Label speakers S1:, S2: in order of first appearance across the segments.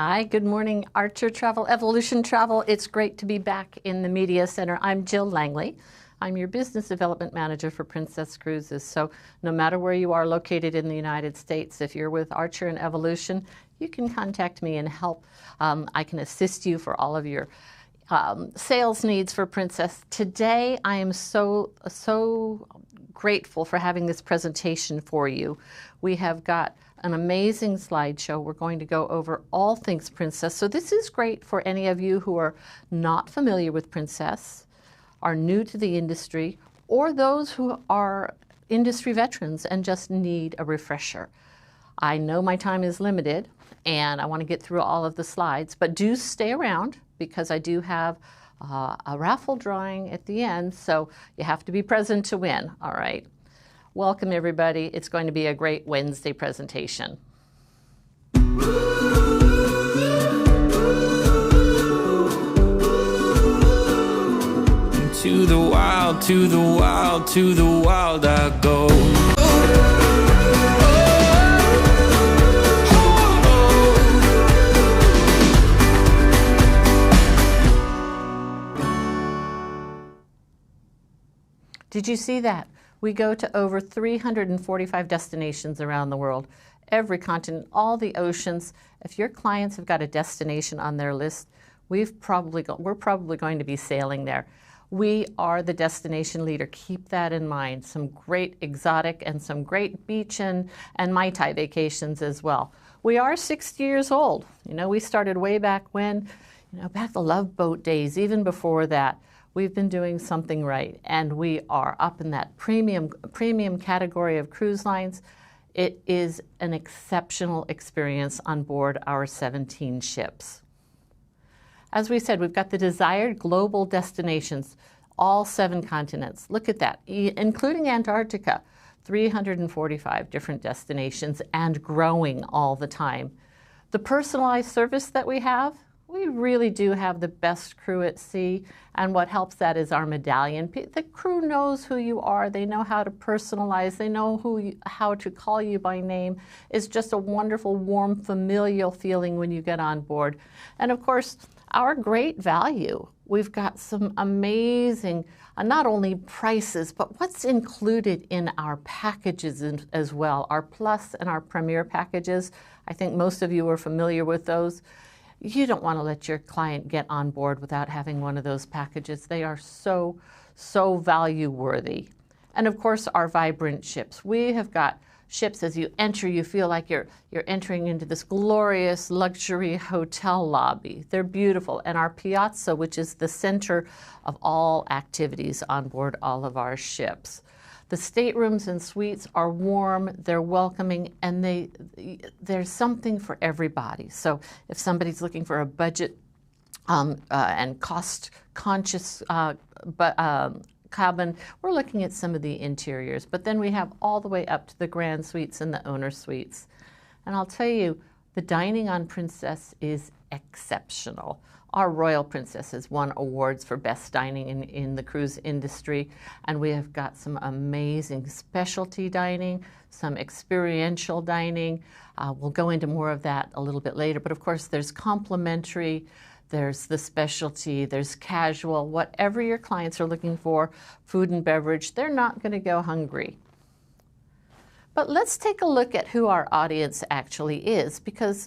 S1: Hi, good morning, Archer Travel, Evolution Travel. It's great to be back in the Media Center. I'm Jill Langley. I'm your Business Development Manager for Princess Cruises. So no matter where you are located in the United States, if you're with Archer and Evolution, you can contact me and help. I can assist you for all of your sales needs for Princess. Today, I am so grateful for having this presentation for you. We have got an amazing slideshow. We're going to go over all things Princess. So this is great for any of you who are not familiar with Princess, are new to the industry, or those who are industry veterans and just need a refresher. I know my time is limited and I want to get through all of the slides, but do stay around because I do have a raffle drawing at the end, so you have to be present to win, all right? Welcome everybody. It's going to be a great Wednesday presentation.
S2: To the wild, to the wild, to the wild I go.
S1: Did you see that? We go to over 345 destinations around the world, every continent, all the oceans. If your clients have got a destination on their list, we're probably going to be sailing there. We are the destination leader. Keep that in mind. Some great exotic and some great beach and Mai Tai vacations as well. We are 60 years old. You know, we started way back when, back the Love Boat days, even before that. We've been doing something right, and we are up in that premium category of cruise lines. It is an exceptional experience on board our 17 ships. As we said, we've got the desired global destinations, all 7 continents. Look at that, including Antarctica, 345 different destinations and growing all the time. The personalized service that we have, we really do have the best crew at sea, and what helps that is our medallion. The crew knows who you are. They know how to personalize. They know how to call you by name. It's just a wonderful, warm, familial feeling when you get on board. And of course, our great value. We've got some amazing, not only prices, but what's included in our packages as well. Our Plus and our Premier packages. I think most of you are familiar with those. You don't want to let your client get on board without having one of those packages. They are so value worthy. And of course, our vibrant ships. We have got ships, as you enter, you feel like you're entering into this glorious luxury hotel lobby. They're beautiful. And our piazza, which is the center of all activities on board all of our ships. The staterooms and suites are warm, they're welcoming, and there's something for everybody. So if somebody's looking for a budget and cost-conscious cabin, we're looking at some of the interiors. But then we have all the way up to the grand suites and the owner suites. And I'll tell you, the dining on Princess is exceptional. Our Royal Princess has won awards for best dining in the cruise industry, and we have got some amazing specialty dining, some experiential dining. We'll go into more of that a little bit later, but of course there's complimentary, there's the specialty, there's casual, whatever your clients are looking for, food and beverage, they're not going to go hungry. But let's take a look at who our audience actually is, because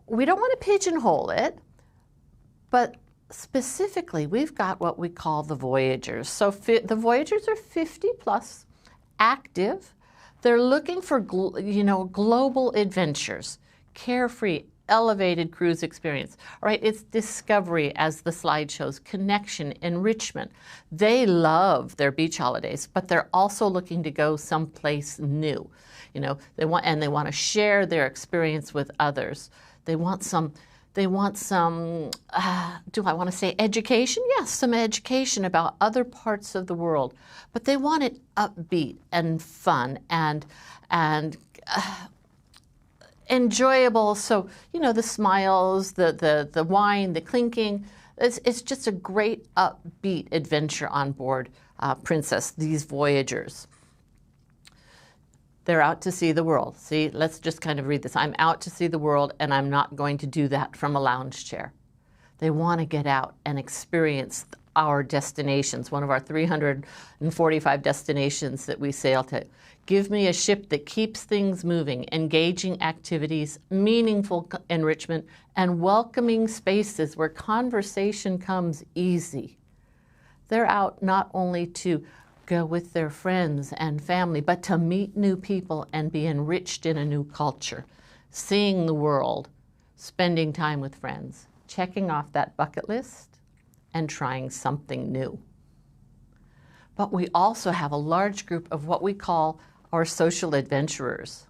S1: we don't want to pigeonhole it. But specifically, we've got what we call the Voyagers. So the Voyagers are 50 plus, active. They're looking for global adventures, carefree, elevated cruise experience. All right, it's discovery, as the slide shows, connection, enrichment. They love their beach holidays, but they're also looking to go someplace new. They want to share their experience with others. They want some, do I want to say education? Yes, some education about other parts of the world. But they want it upbeat and fun and enjoyable. So, the smiles, the wine, the clinking. It's just a great upbeat adventure on board Princess, these Voyagers. They're out to see the world. See, let's just kind of read this. I'm out to see the world, and I'm not going to do that from a lounge chair. They want to get out and experience our destinations, one of our 345 destinations that we sail to. Give me a ship that keeps things moving, engaging activities, meaningful enrichment, and welcoming spaces where conversation comes easy. They're out not only to go with their friends and family, but to meet new people and be enriched in a new culture, seeing the world, spending time with friends, checking off that bucket list, and trying something new. But we also have a large group of what we call our social adventurers.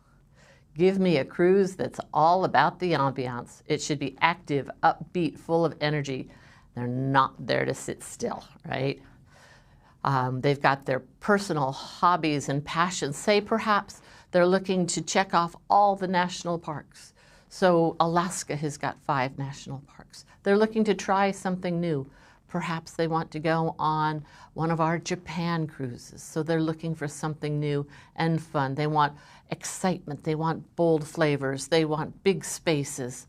S1: Give me a cruise that's all about the ambiance. It should be active, upbeat, full of energy. They're not there to sit still, right? They've got their personal hobbies and passions. Say perhaps they're looking to check off all the national parks. So Alaska has got 5 national parks. They're looking to try something new. Perhaps they want to go on one of our Japan cruises. So they're looking for something new and fun. They want excitement. They want bold flavors. They want big spaces.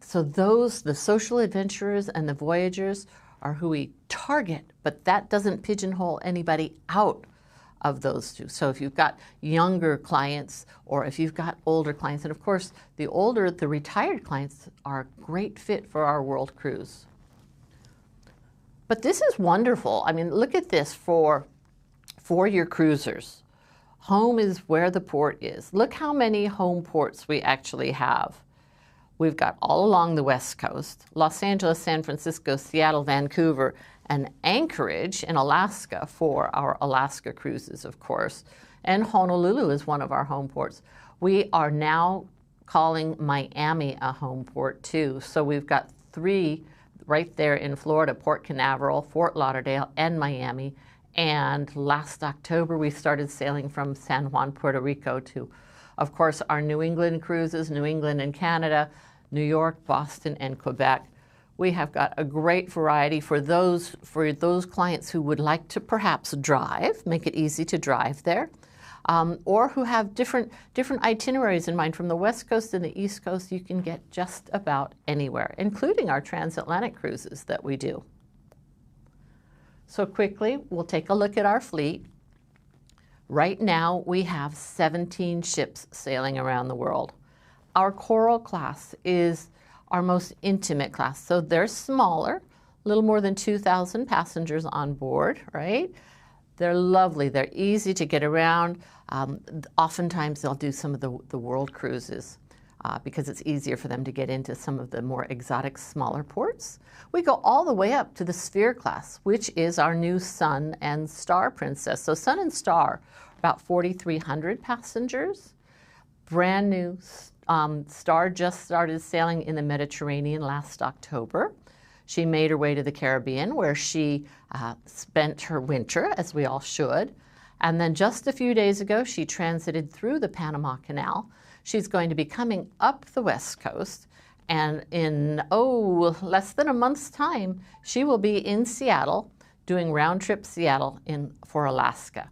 S1: So the social adventurers and the voyagers are who we target, but that doesn't pigeonhole anybody out of those two. So if you've got younger clients or if you've got older clients, and of course the retired clients are a great fit for our world cruise. But this is wonderful. I mean, look at this for your cruisers. Home is where the port is. Look how many home ports we actually have. We've got all along the West Coast, Los Angeles, San Francisco, Seattle, Vancouver, and Anchorage in Alaska for our Alaska cruises, of course. And Honolulu is one of our home ports. We are now calling Miami a home port too. So we've got 3 right there in Florida, Port Canaveral, Fort Lauderdale, and Miami. And last October, we started sailing from San Juan, Puerto Rico to, of course, our New England cruises, New England and Canada, New York, Boston, and Quebec. We have got a great variety for those clients who would like to perhaps drive, make it easy to drive there, or who have different itineraries in mind. From the West Coast and the East Coast, you can get just about anywhere, including our transatlantic cruises that we do. So quickly, we'll take a look at our fleet. Right now, we have 17 ships sailing around the world. Our Coral class is our most intimate class. So they're smaller, a little more than 2,000 passengers on board, right? They're lovely. They're easy to get around. Oftentimes, they'll do some of the world cruises because it's easier for them to get into some of the more exotic, smaller ports. We go all the way up to the Sphere class, which is our new Sun and Star Princess. So Sun and Star, about 4,300 passengers. Brand new. Star just started sailing in the Mediterranean last October. She made her way to the Caribbean, where she spent her winter, as we all should. And then just a few days ago, she transited through the Panama Canal. She's going to be coming up the West Coast. And in, less than a month's time, she will be in Seattle, doing round-trip Seattle for Alaska.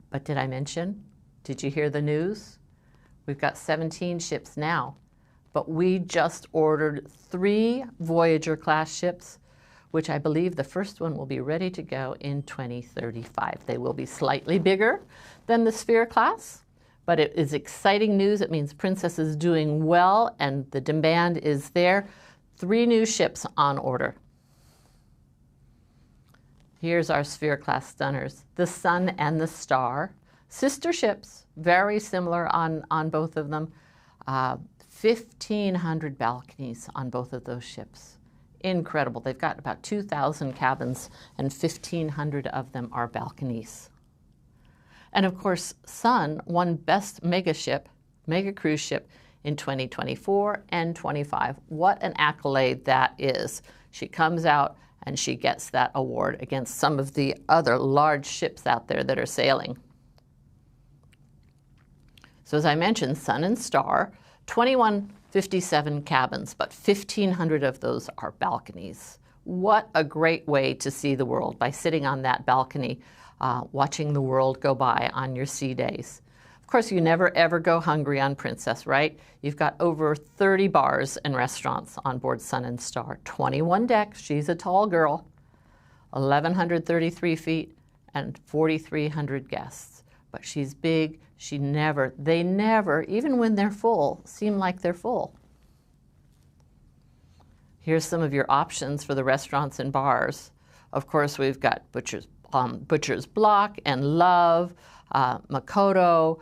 S1: But did I mention? Did you hear the news? We've got 17 ships now. But we just ordered 3 Voyager-class ships, which I believe the first one will be ready to go in 2035. They will be slightly bigger than the Sphere class, but it is exciting news. It means Princess is doing well and the demand is there. 3 new ships on order. Here's our Sphere class stunners, the Sun and the Star. Sister ships, very similar on both of them. 1,500 balconies on both of those ships. Incredible. They've got about 2,000 cabins and 1,500 of them are balconies. And of course, Sun won Best Mega Cruise Ship in 2024 and 25. What an accolade that is. She comes out and she gets that award against some of the other large ships out there that are sailing. So as I mentioned, Sun and Star, 2,157 cabins, but 1,500 of those are balconies. What a great way to see the world, by sitting on that balcony watching the world go by on your sea days. Of course, you never ever go hungry on Princess, right? You've got over 30 bars and restaurants on board Sun and Star, 21 decks, she's a tall girl, 1,133 feet, and 4,300 guests. But she's big, they never, even when they're full, seem like they're full. Here's some of your options for the restaurants and bars. Of course, we've got Butcher's Block and Love, Makoto,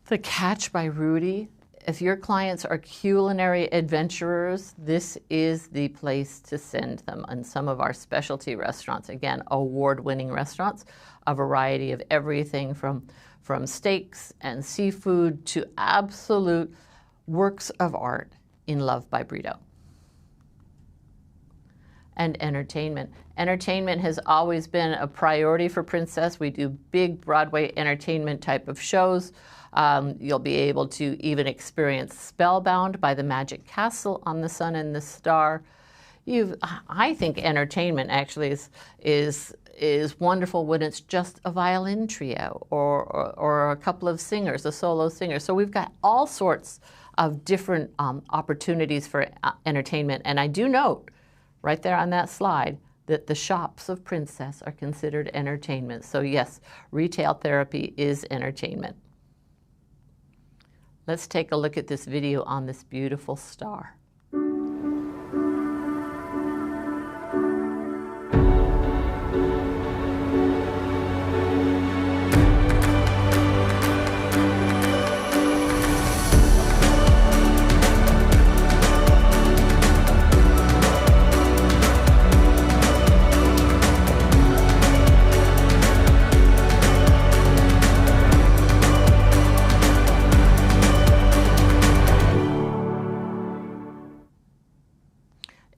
S1: The Catch by Rudy. If your clients are culinary adventurers, this is the place to send them. And some of our specialty restaurants, again, award-winning restaurants, a variety of everything from steaks and seafood to absolute works of art in Love by Brito. And entertainment. Entertainment has always been a priority for Princess. We do big Broadway entertainment type of shows. You'll be able to even experience Spellbound by the Magic Castle on the Sun and the Star. I think entertainment actually is wonderful when it's just a violin trio or a couple of singers, a solo singer. So we've got all sorts of different opportunities for entertainment. And I do note, right there on that slide, that the shops of Princess are considered entertainment. So yes, retail therapy is entertainment. Let's take a look at this video on this beautiful star.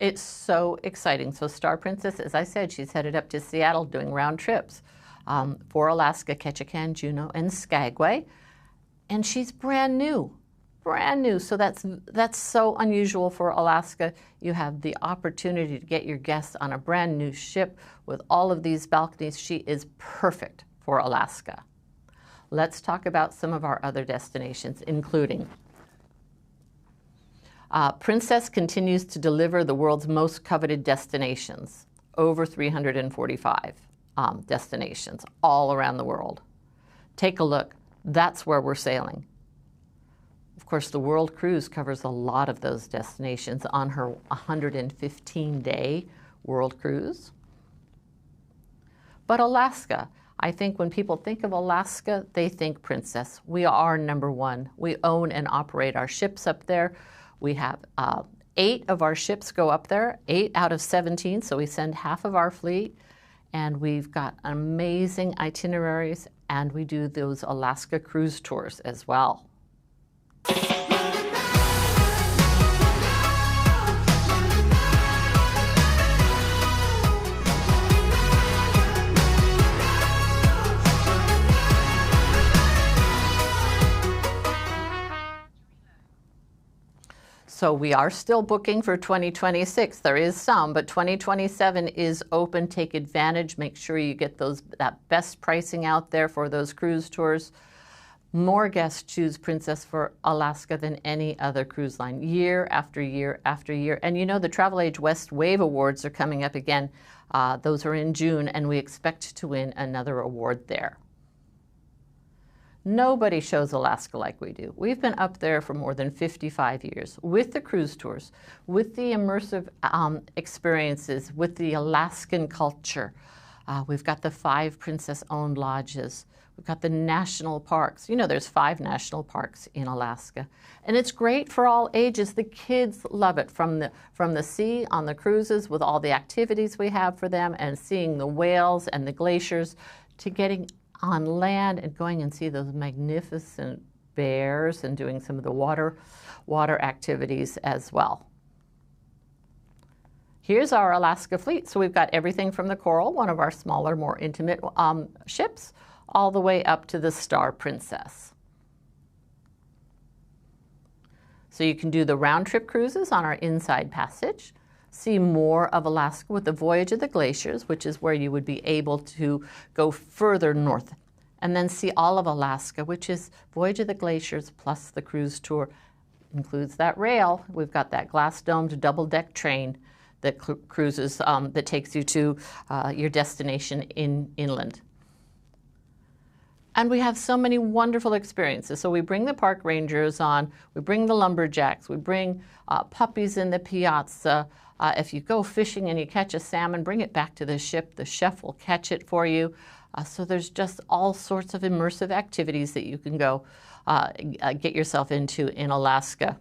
S1: It's so exciting. So Star Princess, as I said, she's headed up to Seattle doing round trips for Alaska, Ketchikan, Juneau, and Skagway. And she's brand new. So that's so unusual for Alaska. You have the opportunity to get your guests on a brand new ship with all of these balconies. She is perfect for Alaska. Let's talk about some of our other destinations, including Princess continues to deliver the world's most coveted destinations, over 345 destinations all around the world. Take a look. That's where we're sailing. Of course, the World Cruise covers a lot of those destinations on her 115-day World Cruise. But Alaska, I think when people think of Alaska, they think Princess. We are number one. We own and operate our ships up there. We have 8 of our ships go up there, 8 out of 17, so we send half of our fleet. And we've got amazing itineraries, and we do those Alaska cruise tours as well. So we are still booking for 2026. There is some, but 2027 is open. Take advantage. Make sure you get that best pricing out there for those cruise tours. More guests choose Princess for Alaska than any other cruise line, year after year after year. And you know, the Travel Age West Wave Awards are coming up again. Those are in June, and we expect to win another award there. Nobody shows Alaska like we do. We've been up there for more than 55 years with the cruise tours, with the immersive experiences, with the Alaskan culture. We've got the 5 Princess-owned lodges. We've got the national parks. You know, there's 5 national parks in Alaska. And it's great for all ages. The kids love it, from the sea on the cruises with all the activities we have for them, and seeing the whales and the glaciers, to getting on land and going and see those magnificent bears and doing some of the water activities as well. Here's our Alaska fleet. So we've got everything from the Coral, one of our smaller, more intimate ships, all the way up to the Star Princess. So you can do the round trip cruises on our Inside Passage, see more of Alaska with the Voyage of the Glaciers, which is where you would be able to go further north, and then see all of Alaska, which is Voyage of the Glaciers plus the cruise tour. Includes that rail. We've got that glass-domed double-deck train that cruises, that takes you to your destination inland. And we have so many wonderful experiences. So we bring the park rangers on, we bring the lumberjacks, we bring puppies in the piazza. If you go fishing and you catch a salmon, bring it back to the ship. The chef will catch it for you. So there's just all sorts of immersive activities that you can go get yourself into in Alaska.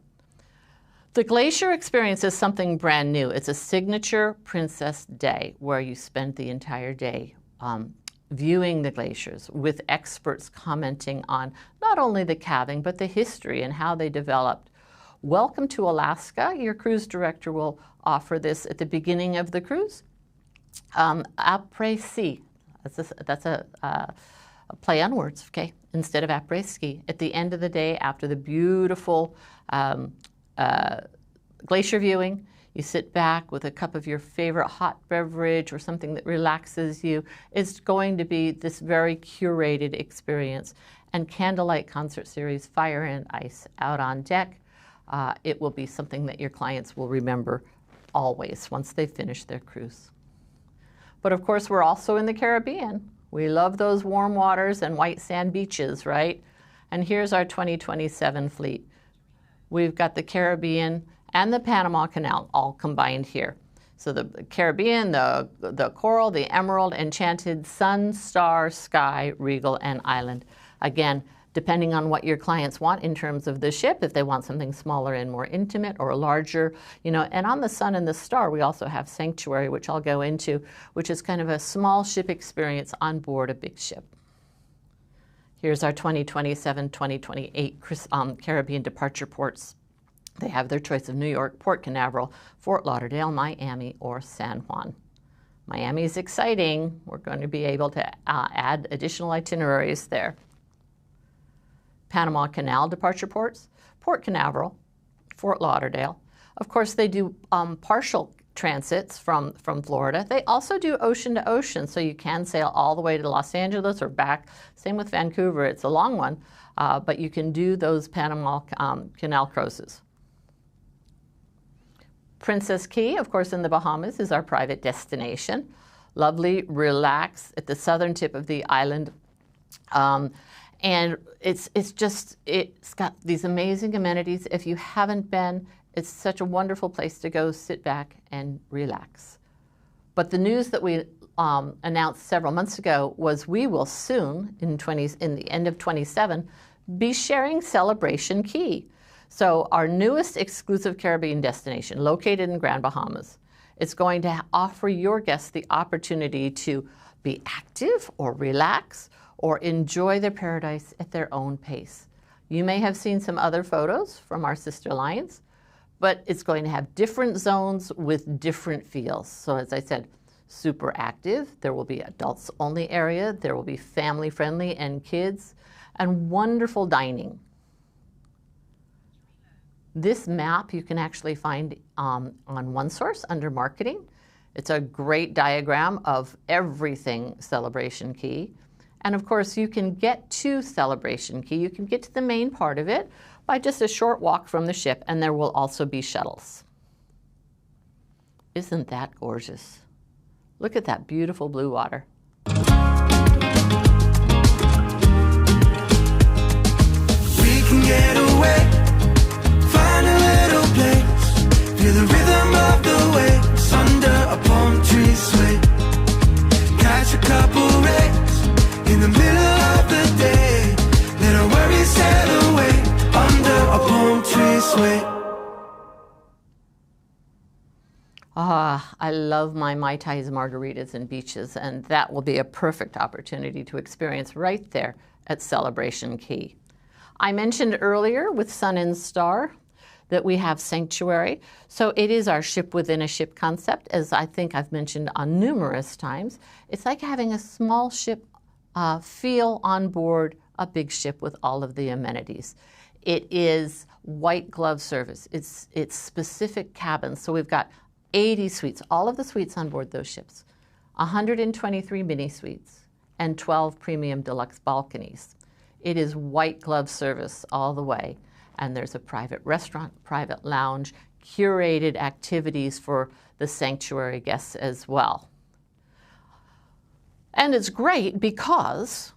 S1: The glacier experience is something brand new. It's a signature Princess Day where you spend the entire day viewing the glaciers with experts commenting on not only the calving, but the history and how they developed. Welcome to Alaska. Your cruise director will offer this at the beginning of the cruise. Après-ski. That's a play on words, okay? Instead of après-ski. At the end of the day, after the beautiful glacier viewing, you sit back with a cup of your favorite hot beverage or something that relaxes you. It's going to be this very curated experience. And candlelight concert series, Fire and Ice, out on deck. It will be something that your clients will remember always once they finish their cruise. But of course, we're also in the Caribbean. We love those warm waters and white sand beaches, right? And here's our 2027 fleet. We've got the Caribbean and the Panama Canal all combined here. So the Caribbean, the Coral, the Emerald, Enchanted, Sun, Star, Sky, Regal, and Island. Again, depending on what your clients want in terms of the ship, if they want something smaller and more intimate or larger, you know, and on the Sun and the Star, we also have Sanctuary, which I'll go into, which is kind of a small ship experience on board a big ship. Here's our 2027, 2028 Caribbean departure ports. They have their choice of New York, Port Canaveral, Fort Lauderdale, Miami, or San Juan. Miami is exciting. We're going to be able to add additional itineraries there. Panama Canal departure ports, Port Canaveral, Fort Lauderdale. Of course, they do partial transits from Florida. They also do ocean to ocean, so you can sail all the way to Los Angeles or back. Same with Vancouver. It's a long one, but you can do those Panama Canal cruises. Princess Key, of course, in the Bahamas is our private destination. Lovely, relaxed at the southern tip of the island. And it's got these amazing amenities. If you haven't been, it's such a wonderful place to go sit back and relax. But the news that we announced several months ago was we will soon, in the end of 27, be sharing Celebration Key. So our newest exclusive Caribbean destination, located in Grand Bahamas, it's going to offer your guests the opportunity to be active or relax or enjoy their paradise at their own pace. You may have seen some other photos from our sister lines, but it's going to have different zones with different feels. So as I said, super active. There will be adults only area. There will be family friendly and kids, and wonderful dining. This map you can actually find on OneSource under marketing. It's a great diagram of everything Celebration Key. And of course, you can get to Celebration Key. You can get to the main part of it by just a short walk from the ship, and there will also be shuttles. Isn't that gorgeous? Look at that beautiful blue water.
S3: We can get away, find a little place, feel the rhythm of the waves under a palm tree sway, catch a couple rays in the middle of the day, let our worries sail away under a palm tree sway.
S1: I love my Mai Tais margaritas and beaches, and that will be a perfect opportunity to experience right there at Celebration Key. I mentioned earlier with Sun and Star that we have Sanctuary. So it is our ship within a ship concept, as I think I've mentioned on numerous times. It's like having a small ship feel on board a big ship with all of the amenities. It is white glove service. It's specific cabins. So we've got 80 suites, all of the suites on board those ships, 123 mini suites, and 12 premium deluxe balconies. It is white glove service all the way. And there's a private restaurant, private lounge, curated activities for the sanctuary guests as well. And it's great because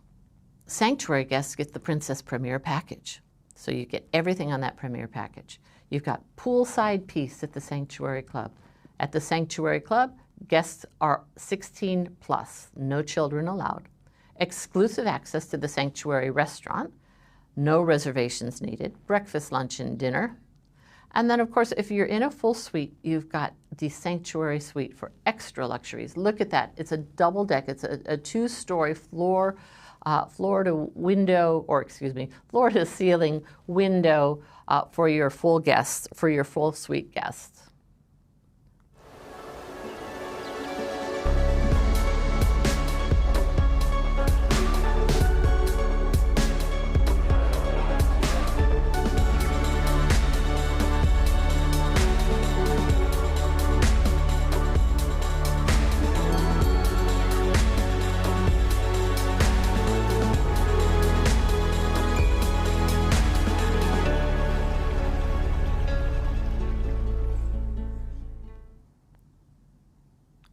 S1: sanctuary guests get the Princess Premier package. So you get everything on that Premier package. You've got poolside peace at the Sanctuary Club. At the Sanctuary Club, guests are 16 plus, no children allowed. Exclusive access to the Sanctuary restaurant, no reservations needed, breakfast, lunch, and dinner. And then, of course, if you're in a full suite, you've got the Sanctuary Suite for extra luxuries. Look at that. It's a double deck. It's a two-story floor to ceiling window for your full guests, for your full suite guests.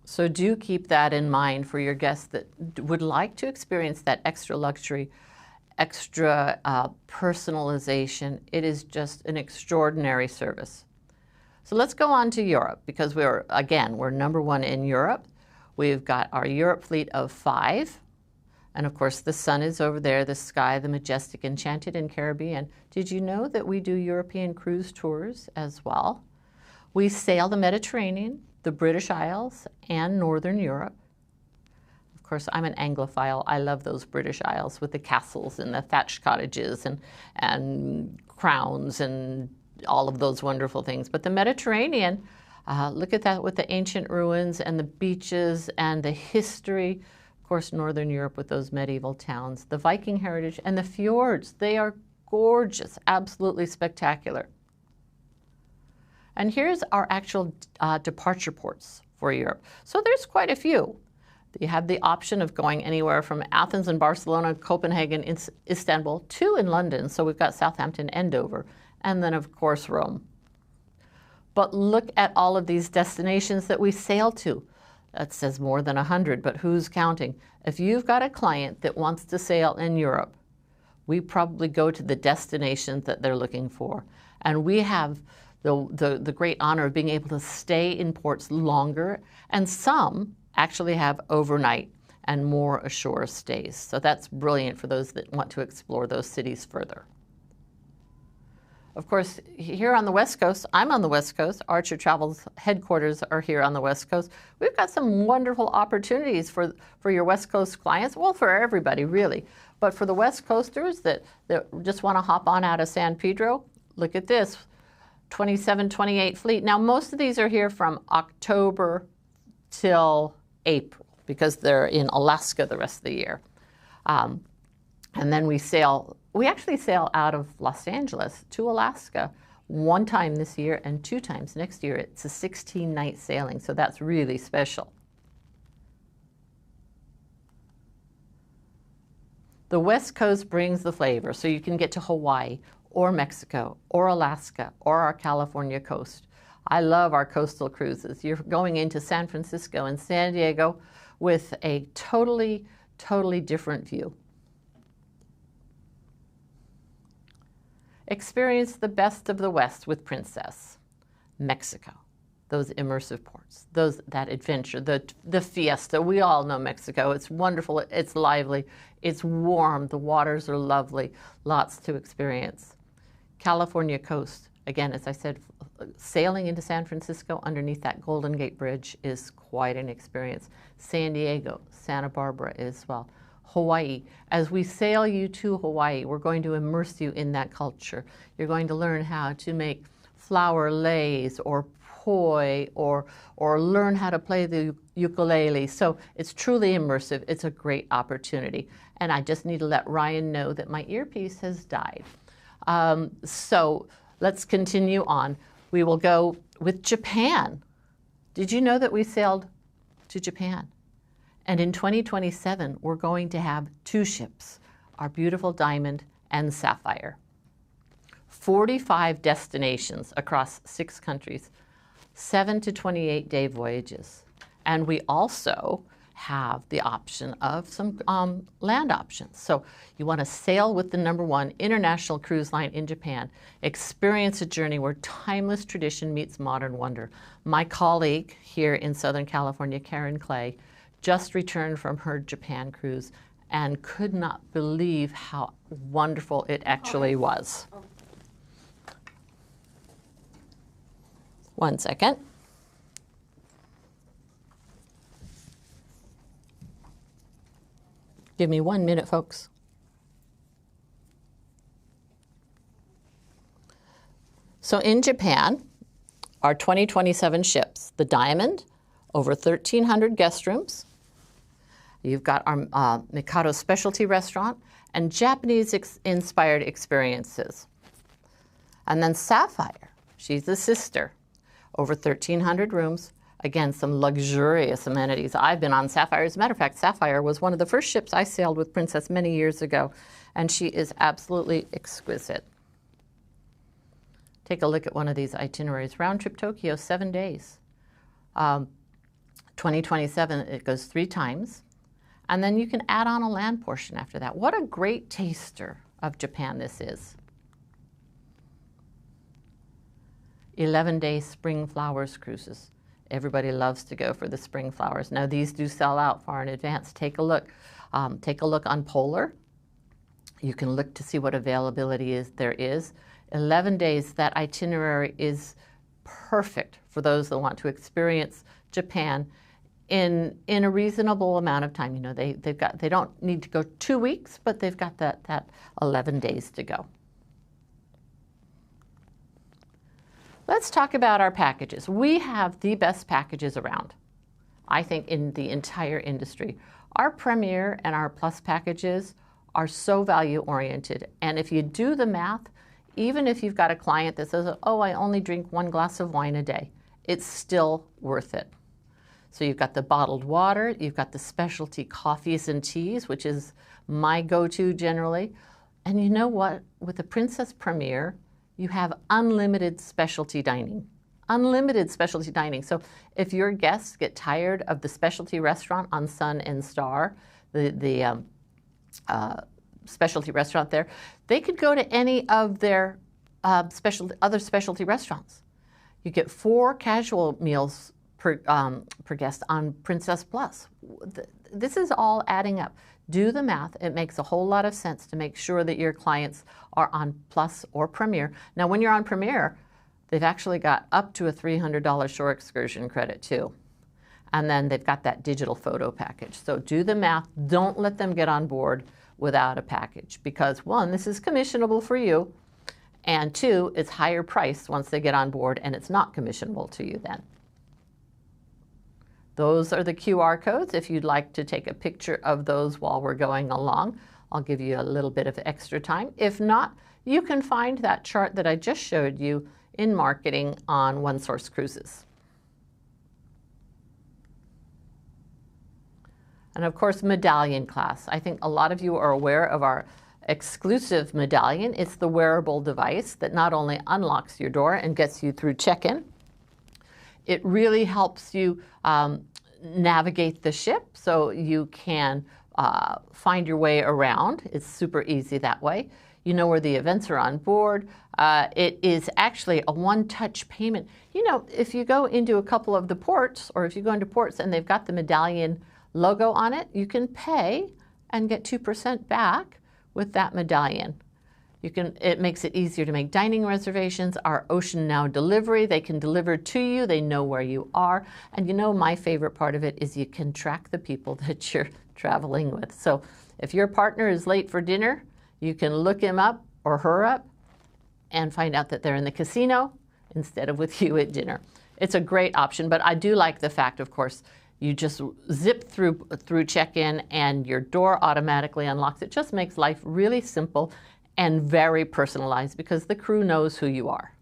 S1: So do keep that in mind for your guests that would like to experience that extra luxury, extra personalization. It is just an extraordinary service. So let's go on to Europe because we're number one in Europe. We've got our Europe fleet of 5. And of course, the sun is over there, the sky, the majestic, enchanted, and Caribbean. Did you know that we do European cruise tours as well? We sail the Mediterranean, the British Isles, and Northern Europe. Of course, I'm an Anglophile. I love those British Isles with the castles and the thatched cottages and crowns and all of those wonderful things. But the Mediterranean, look at that with the ancient ruins and the beaches and the history. Of course, Northern Europe with those medieval towns, the Viking heritage, and the fjords. They are gorgeous, absolutely spectacular. And here's our actual departure ports for Europe. So there's quite a few. You have the option of going anywhere from Athens and Barcelona, Copenhagen, Istanbul, 2 in London. So we've got Southampton and Dover, and then of course Rome. But look at all of these destinations that we sail to. That says more than 100, but who's counting? If you've got a client that wants to sail in Europe, we probably go to the destinations that they're looking for. And we have the great honor of being able to stay in ports longer, and some actually have overnight and more ashore stays. So that's brilliant for those that want to explore those cities further. Of course, here on the West Coast, I'm on the West Coast, Archer Travel's headquarters are here on the West Coast. We've got some wonderful opportunities for your West Coast clients, well, for everybody really. But for the West Coasters that just want to hop on out of San Pedro, look at this. 27, 28 fleet. Now, most of these are here from October till April because they're in Alaska the rest of the year. And then we actually sail out of Los Angeles to Alaska 1 time this year and 2 times next year. It's a 16-night sailing, so that's really special. The West Coast brings the flavor, so you can get to Hawaii, or Mexico, or Alaska, or our California coast. I love our coastal cruises. You're going into San Francisco and San Diego with a totally, totally different view. Experience the best of the West with Princess. Mexico, those immersive ports, that adventure, the fiesta. We all know Mexico. It's wonderful, it's lively, it's warm, the waters are lovely, lots to experience. California coast, again, as I said, sailing into San Francisco underneath that Golden Gate Bridge is quite an experience. San Diego, Santa Barbara as well. Hawaii, as we sail you to Hawaii, we're going to immerse you in that culture. You're going to learn how to make flower leis or poi or learn how to play the ukulele. So it's truly immersive. It's a great opportunity. And I just need to let Ryan know that my earpiece has died. So let's continue on. We will go with Japan. Did you know that we sailed to Japan? And in 2027, we're going to have 2 ships, our beautiful Diamond and Supplier. 45 destinations across 6 countries, 7 to 28-day voyages. And we also have the option of some land options. So you want to sail with the #1 international cruise line in Japan, experience a journey where timeless tradition meets modern wonder. My colleague here in Southern California, Karen Clay, just returned from her Japan cruise and could not believe how wonderful it actually was. One second. Give me 1 minute, folks. So in Japan, our 2027 ships, the Diamond, over 1,300 guest rooms. You've got our Mikado specialty restaurant and Japanese-inspired experiences. And then Supplier, she's the sister, over 1,300 rooms. Again, some luxurious amenities. I've been on Supplier. As a matter of fact, Supplier was one of the first ships I sailed with Princess many years ago, and she is absolutely exquisite. Take a look at one of these itineraries. Round trip Tokyo, 7 days. 2027, it goes 3 times. And then you can add on a land portion after that. What a great taster of Japan this is. 11-day spring flowers cruises. Everybody loves to go for the spring flowers. Now these do sell out far in advance. Take a look. Take a look on Polar. You can look to see what availability there is. 11 days, that itinerary is perfect for those that want to experience Japan in a reasonable amount of time. You know, they don't need to go 2 weeks, but they've got that 11 days to go. Let's talk about our packages. We have the best packages around, I think, in the entire industry. Our Premier and our Plus packages are so value-oriented. And if you do the math, even if you've got a client that says, oh, I only drink 1 glass of wine a day, it's still worth it. So you've got the bottled water, you've got the specialty coffees and teas, which is my go-to generally. And you know what? With the Princess Premier, you have unlimited specialty dining. Unlimited specialty dining. So if your guests get tired of the specialty restaurant on Sun and Star, the specialty restaurant there, they could go to any of their other specialty restaurants. You get 4 casual meals per guest on Princess Plus. This is all adding up. Do the math. It makes a whole lot of sense to make sure that your clients are on Plus or Premier. Now, when you're on Premier, they've actually got up to a $300 shore excursion credit too. And then they've got that digital photo package. So do the math. Don't let them get on board without a package, because 1, this is commissionable for you, and 2, it's higher priced once they get on board and it's not commissionable to you then. Those are the QR codes. If you'd like to take a picture of those while we're going along, I'll give you a little bit of extra time. If not, you can find that chart that I just showed you in marketing on OneSource Cruises. And of course, medallion class. I think a lot of you are aware of our exclusive medallion. It's the wearable device that not only unlocks your door and gets you through check-in, it really helps you navigate the ship so you can find your way around. It's super easy that way. You know where the events are on board. It is actually a one-touch payment. You know, if you go into a couple of the ports, or if you go into ports and they've got the medallion logo on it, you can pay and get 2% back with that medallion. It makes it easier to make dining reservations. Our Ocean Now delivery, they can deliver to you. They know where you are. And you know, my favorite part of it is you can track the people that you're traveling with. So if your partner is late for dinner, you can look him up or her up and find out that they're in the casino instead of with you at dinner. It's a great option, but I do like the fact, of course, you just zip through check-in and your door automatically unlocks. It just makes life really simple and very personalized because the crew knows who you are.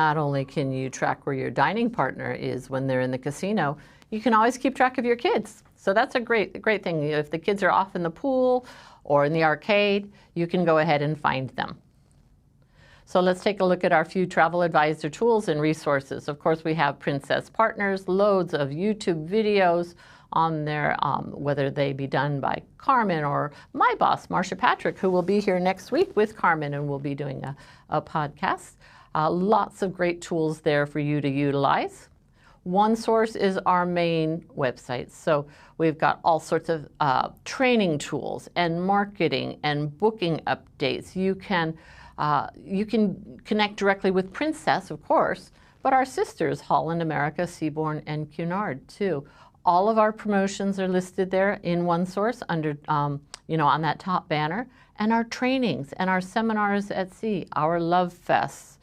S1: not only can you track where your dining partner is when they're in the casino, you can always keep track of your kids. So that's a great thing. If the kids are off in the pool or in the arcade, you can go ahead and find them. So let's take a look at our few travel advisor tools and resources. Of course, we have Princess Partners, loads of YouTube videos on there, whether they be done by Carmen or my boss, Marcia Patrick, who will be here next week with Carmen, and we'll be doing a podcast. Lots of great tools there for you to utilize. OneSource is our main website. So we've got all sorts of training tools and marketing and booking updates. You can connect directly with Princess, of course, but our sisters, Holland America, Seabourn, and Cunard, too. All of our promotions are listed there in OneSource under, on that top banner. And our trainings and our seminars at sea, our Love Fests,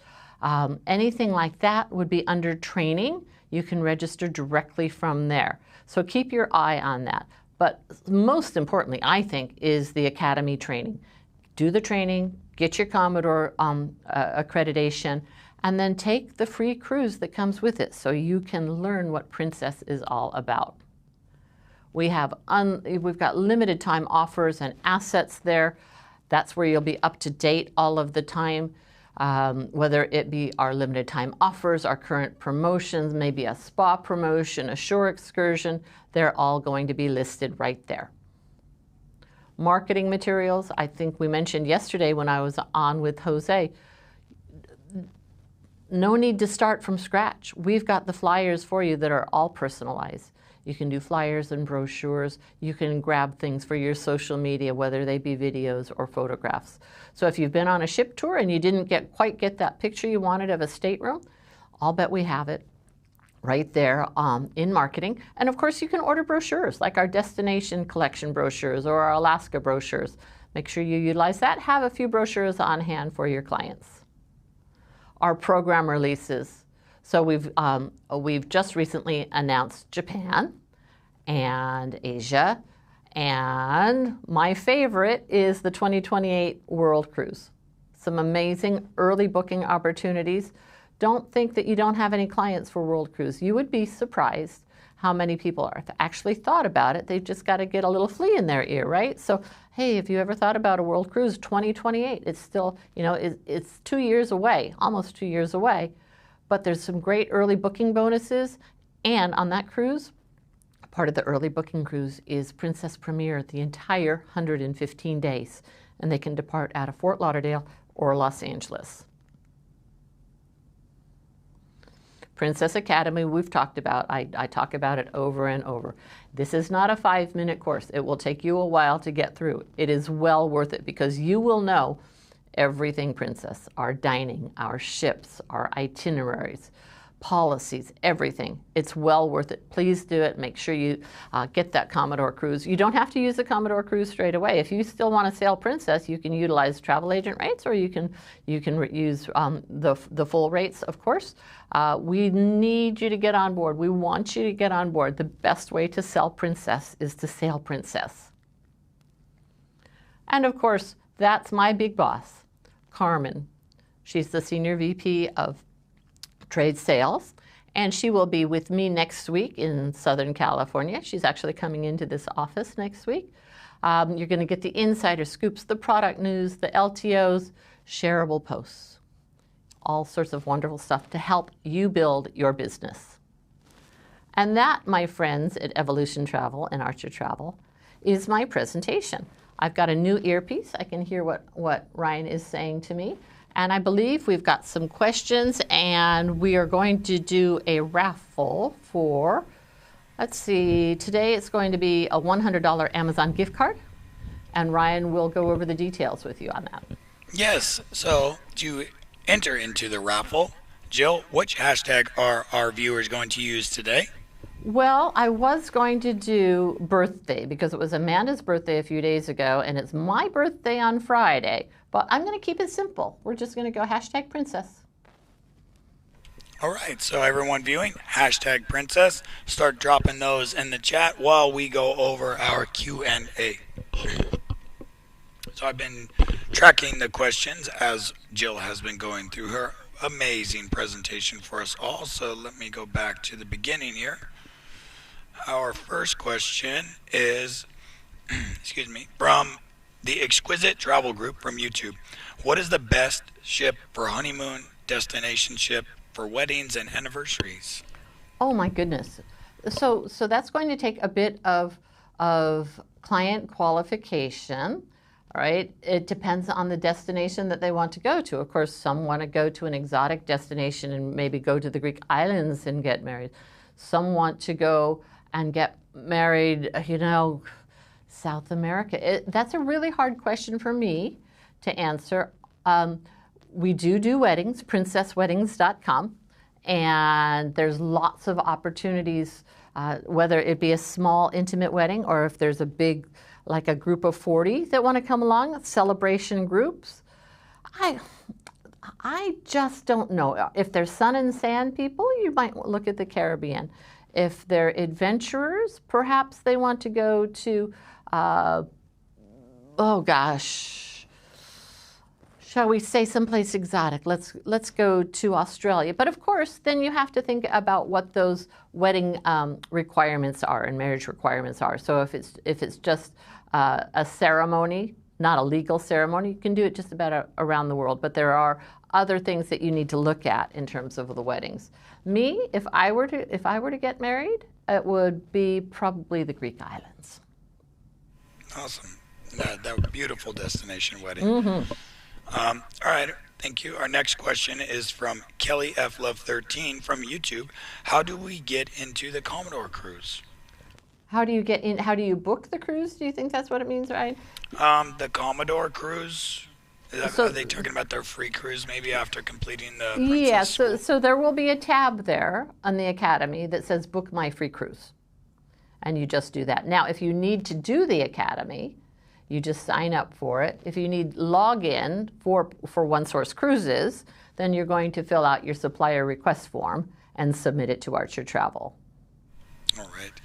S1: anything like that would be under training. You can register directly from there. So keep your eye on that. But most importantly, I think, is the Academy training. Do the training, get your Commodore accreditation, and then take the free cruise that comes with it so you can learn what Princess is all about. We've got limited time offers and assets there. That's where you'll be up to date all of the time, whether it be our limited time offers, our current promotions, maybe a spa promotion, a shore excursion. They're all going to be listed right there. Marketing materials, I think we mentioned yesterday when I was on with Jose, no need to start from scratch. We've got the flyers for you that are all personalized. You can do flyers and brochures. You can grab things for your social media, whether they be videos or photographs. So if you've been on a ship tour and you didn't quite get that picture you wanted of a stateroom, I'll bet we have it right there in marketing. And of course, you can order brochures like our destination collection brochures or our Alaska brochures. Make sure you utilize that. Have a few brochures on hand for your clients. Our program releases. So we've just recently announced Japan and Asia, and my favorite is the 2028 World Cruise. Some amazing early booking opportunities. Don't think that you don't have any clients for World Cruise. You would be surprised how many people have actually thought about it. They've just got to get a little flea in their ear, right? So, hey, if you ever thought about a World Cruise 2028, it's still, it's 2 years away, almost 2 years away. But there's some great early booking bonuses. And on that cruise, part of the early booking cruise is Princess Premier the entire 115 days. And they can depart out of Fort Lauderdale or Los Angeles. Princess Academy, we've talked about. I talk about it over and over. This is not a 5-minute course. It will take you a while to get through. It is well worth it because you will know everything Princess, our dining, our ships, our itineraries, policies, everything. It's well worth it. Please do it. Make sure you get that Commodore cruise. You don't have to use the Commodore cruise straight away. If you still want to sail Princess, you can utilize travel agent rates, or you can use the full rates, of course. We need you to get on board. We want you to get on board. The best way to sell Princess is to sail Princess. And of course, that's my big boss, Carmen. She's the Senior VP of Trade Sales, and she will be with me next week in Southern California. She's actually coming into this office next week. You're going to get the insider scoops, the product news, the LTOs, shareable posts, all sorts of wonderful stuff to help you build your business. And that, my friends at Evolution Travel and Archer Travel, is my presentation. I've got a new earpiece. I can hear what Ryan is saying to me. And I believe we've got some questions, and we are going to do a raffle for, let's see, today it's going to be a $100 Amazon gift card, and Ryan will go over the details with you on that.
S4: Yes, so to enter into the raffle, Jill, which hashtag are our viewers going to use today?
S1: Well, I was going to do birthday because it was Amanda's birthday a few days ago, and it's my birthday on Friday. But I'm going to keep it simple. We're just going to go hashtag Princess.
S4: All right, so everyone viewing, hashtag Princess. Start dropping those in the chat while we go over our Q&A. So I've been tracking the questions as Jill has been going through her amazing presentation for us all. So let me go back to the beginning here. Our first question is, excuse me, from the Exquisite Travel Group from YouTube. What is the best ship for honeymoon, destination ship for weddings and anniversaries?
S1: Oh my goodness. So that's going to take a bit of client qualification. All right. It depends on the destination that they want to go to. Of course, some want to go to an exotic destination and maybe go to the Greek islands and get married. Some want to go and get married, South America. That's a really hard question for me to answer. We do weddings, princessweddings.com, and there's lots of opportunities, whether it be a small intimate wedding or if there's a big, like a group of 40 that want to come along, celebration groups. I just don't know. If they're sun and sand people, you might look at the Caribbean. If they're adventurers, perhaps they want to go to, shall we say someplace exotic? Let's go to Australia. But of course, then you have to think about what those wedding requirements are and marriage requirements are. So if it's just a ceremony, not a legal ceremony, you can do it just about around the world. But there are other things that you need to look at in terms of the weddings. Me, if I were to get married, it would be probably the Greek islands.
S4: Awesome. That beautiful destination wedding. Mm-hmm. All right. Thank you. Our next question is from Kelly F. Love 13 from YouTube. How do we get into the Commodore cruise?
S1: How do you get in? How do you book the cruise? Do you think that's what it means, right?
S4: The Commodore cruise. Are they talking about their free cruise maybe after completing the Princess School?
S1: So there will be a tab there on the Academy that says book my free cruise. And you just do that. Now, if you need to do the Academy, you just sign up for it. If you need login for OneSource Cruises, then you're going to fill out your supplier request form and submit it to Archer Travel.
S4: All right.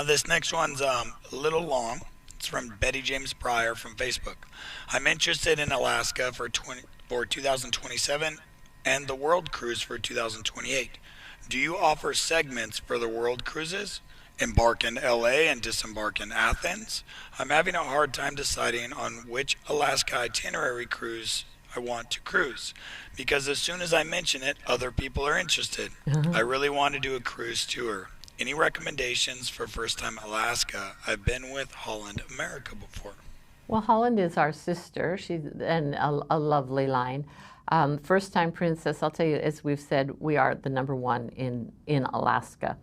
S4: This next one's a little long. It's from Betty James Pryor from Facebook. I'm interested in Alaska for 2027 and the World Cruise for 2028. Do you offer segments for the World Cruises? Embark in LA and disembark in Athens? I'm having a hard time deciding on which Alaska itinerary cruise I want to cruise, because as soon as I mention it, other people are interested. I really want to do a cruise tour. Any recommendations for first-time Alaska? I've been with Holland America before.
S1: Well, Holland is our sister. She's a lovely line. First-time Princess, I'll tell you, as we've said, we are the #1 in Alaska.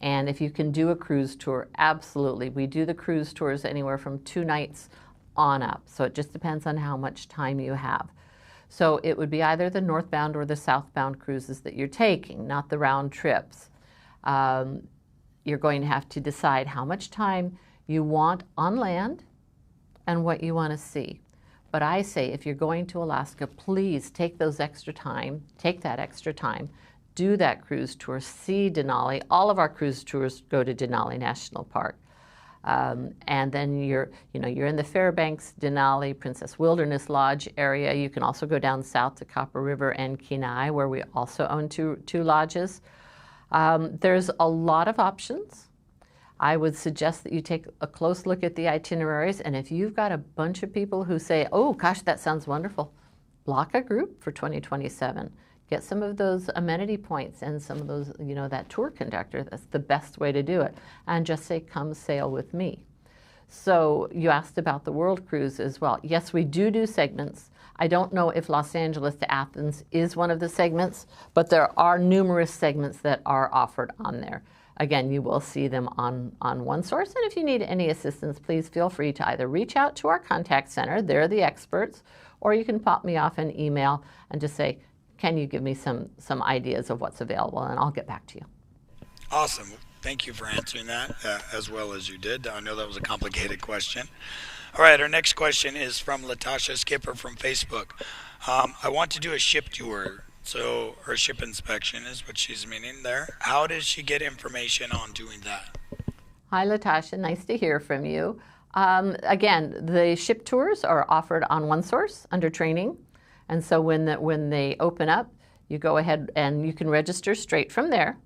S1: And if you can do a cruise tour, absolutely. We do the cruise tours anywhere from 2 nights on up. So it just depends on how much time you have. So it would be either the northbound or the southbound cruises that you're taking, not the round trips. You're going to have to decide how much time you want on land and what you want to see. But I say if you're going to Alaska, please take that extra time, do that cruise tour, see Denali. All of our cruise tours go to Denali National Park. And then you're in the Fairbanks, Denali, Princess Wilderness Lodge area. You can also go down south to Copper River and Kenai, where we also own two lodges. There's a lot of options. I would suggest that you take a close look at the itineraries, and if you've got a bunch of people who say, oh gosh, that sounds wonderful, block a group for 2027. Get some of those amenity points and some of those, that tour conductor. That's the best way to do it. And just say, come sail with me. So you asked about the World Cruise as well. Yes, we do segments. I don't know if Los Angeles to Athens is one of the segments, but there are numerous segments that are offered on there. Again, you will see them on OneSource. And if you need any assistance, please feel free to either reach out to our contact center, they're the experts, or you can pop me off an email and just say, can you give me some ideas of what's available, and I'll get back to you.
S4: Awesome. Thank you for answering that as well as you did. I know that was a complicated question. All right, our next question is from Latasha Skipper from Facebook. I want to do a ship tour, or ship inspection is what she's meaning there. How does she get information on doing that?
S1: Hi, Latasha. Nice to hear from you. Again, the ship tours are offered on OneSource under training. And so when they open up, You go ahead and you can register straight from there.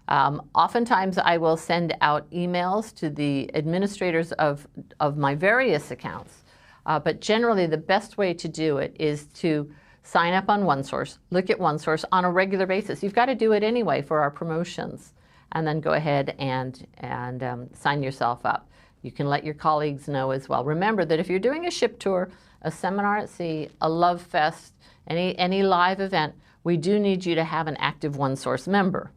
S1: Oftentimes I will send out emails to the administrators of my various accounts, but generally the best way to do it is to sign up on OneSource, look at OneSource on a regular basis. You've got to do it anyway for our promotions, and then go ahead and sign yourself up. You can let your colleagues know as well. Remember that if you're doing a ship tour, a seminar at sea, a love fest, any live event, we do need you to have an active OneSource number.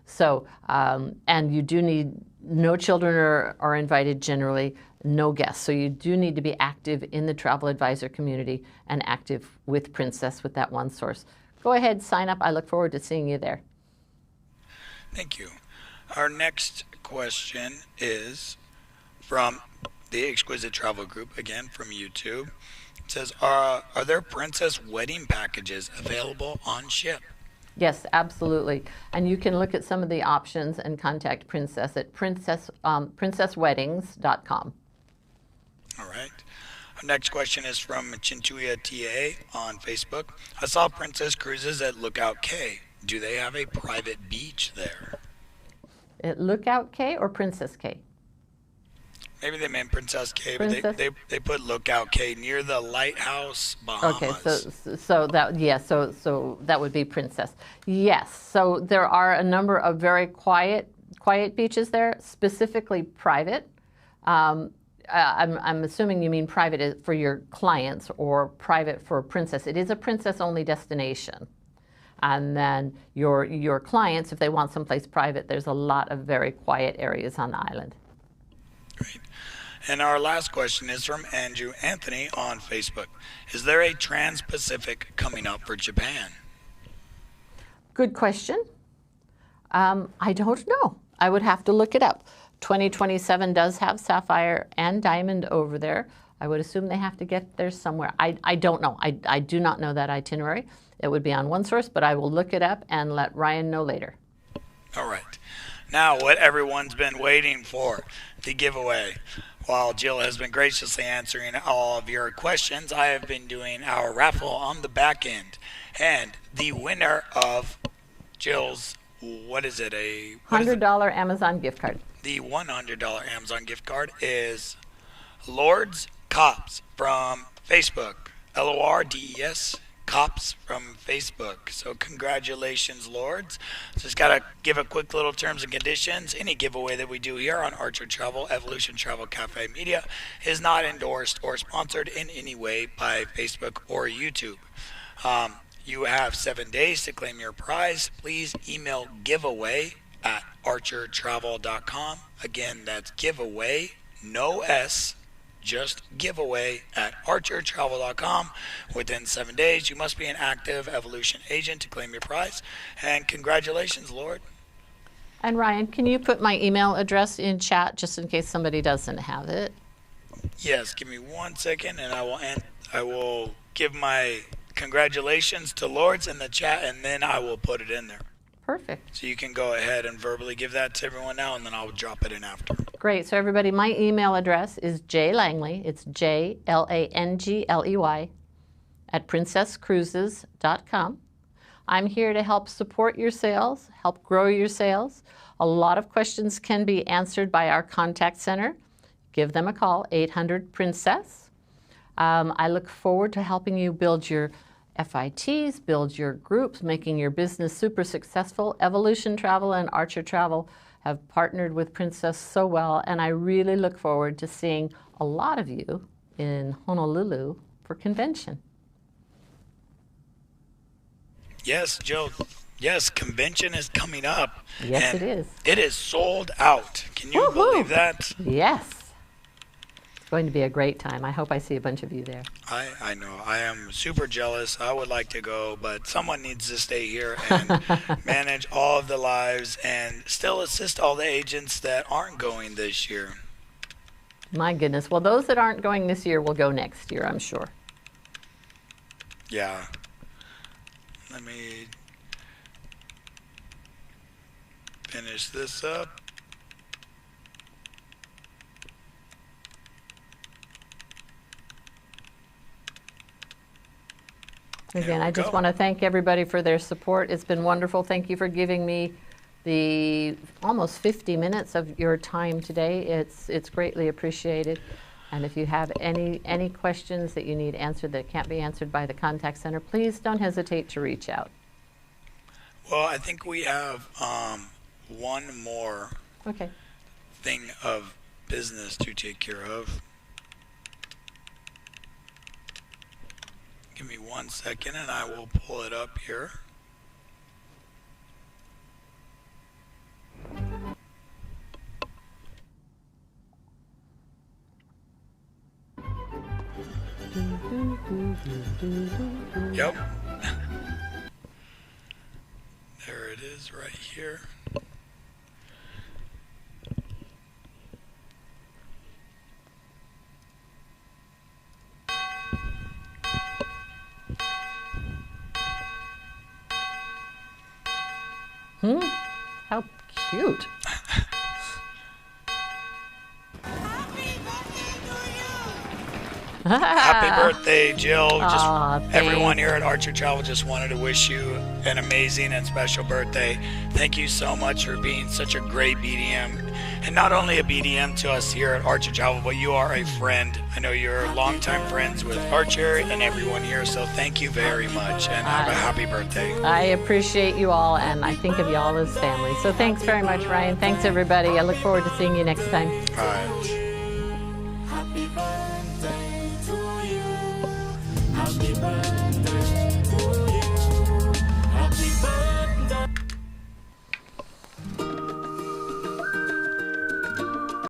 S1: So, and you do need, no children are invited generally, no guests. So you do need to be active in the travel advisor community and active with Princess with that OneSource. Go ahead, sign up. I look forward to seeing you there.
S4: Thank you. Our next question is from the Exquisite Travel Group, again from YouTube. It says, are there Princess wedding packages available on ship?
S1: Yes, absolutely. And you can look at some of the options and contact Princess at princessweddings.com.
S4: All right. Our next question is from Chintuya TA on Facebook. I saw Princess Cruises at Lookout Cay. Do they have a private beach there?
S1: At Lookout Cay or Princess Cay?
S4: Maybe they meant Princess Cay, but they put Lookout Cay near the lighthouse, Bahamas.
S1: Okay, so that would be Princess. Yes, so there are a number of very quiet beaches there, specifically private. I'm assuming you mean private for your clients or private for Princess. It is a Princess-only destination. And then your clients, if they want someplace private, there's a lot of very quiet areas on the island.
S4: Great. And our last question is from Andrew Anthony on Facebook. Is there a Trans-Pacific coming up for Japan?
S1: Good question. I don't know. I would have to look it up. 2027 does have Sapphire and Diamond over there. I would assume they have to get there somewhere. I don't know. I do not know that itinerary. It would be on OneSource, but I will look it up and let Ryan know later.
S4: All right. Now, what everyone's been waiting for, the giveaway. While Jill has been graciously answering all of your questions, I have been doing our raffle on the back end. And the winner of Jill's,
S1: $100 Amazon gift card.
S4: The $100 Amazon gift card is Lords Cops from Facebook. LORDES Cops from Facebook. So congratulations, Lords. Just got to give a quick little terms and conditions. Any giveaway that we do here on Archer Travel, Evolution Travel Cafe Media is not endorsed or sponsored in any way by Facebook or YouTube. You have 7 days to claim your prize. Please email giveaway@archertravel.com. Again, that's giveaway, no S, just giveaway at archertravel.com. Within 7 days, you must be an active Evolution agent to claim your prize. And congratulations, Lord.
S1: And Ryan, can you put my email address in chat just in case somebody doesn't have it?
S4: Yes, give me 1 second, and I will give my congratulations to Lords in the chat, and then I will put it in there.
S1: Perfect.
S4: So you can go ahead and verbally give that to everyone now, and then I'll drop it in after.
S1: Great. So everybody, my email address is jlangley, it's JLANGLEY, at princesscruises.com. I'm here to help support your sales, help grow your sales. A lot of questions can be answered by our contact center. Give them a call, 800-PRINCESS. I look forward to helping you build your FITs, build your groups, making your business super successful. Evolution Travel and Archer Travel have partnered with Princess so well, and I really look forward to seeing a lot of you in Honolulu for convention.
S4: Yes, Jill. Yes, convention is coming up.
S1: Yes, it is.
S4: It is sold out. Can you
S1: Woo-hoo!
S4: believe that?
S1: Yes. It's going to be a great time. I hope I see a bunch of you there.
S4: I know. I am super jealous. I would like to go, but someone needs to stay here and manage all of the lives and still assist all the agents that aren't going this year.
S1: My goodness. Well, those that aren't going this year will go next year, I'm sure.
S4: Yeah. Let me finish this up.
S1: Again, I just
S4: go.
S1: want to thank everybody for their support. It's been wonderful. Thank you for giving me the almost 50 minutes of your time today. It's greatly appreciated. And if you have any questions that you need answered that can't be answered by the contact center, please don't hesitate to reach out.
S4: Well, I think we have one more
S1: Okay.
S4: thing of business to take care of. Give me 1 second and I will pull it up here. Yep. There it is right here.
S1: How cute.
S4: Happy birthday, Jill.
S1: Aw,
S4: Everyone
S1: thanks.
S4: here at Archer Travel just wanted to wish you an amazing and special birthday. Thank you so much for being such a great BDM. And not only a BDM to us here at Archer Travel, but you are a friend. I know you're longtime friends with Archer and everyone here, so thank you very much and have a happy birthday.
S1: I appreciate you all, and I think of you all as family. So thanks very much, Ryan. Thanks, everybody. I look forward to seeing you next time.
S4: All right.
S3: Happy birthday to you. Happy birthday.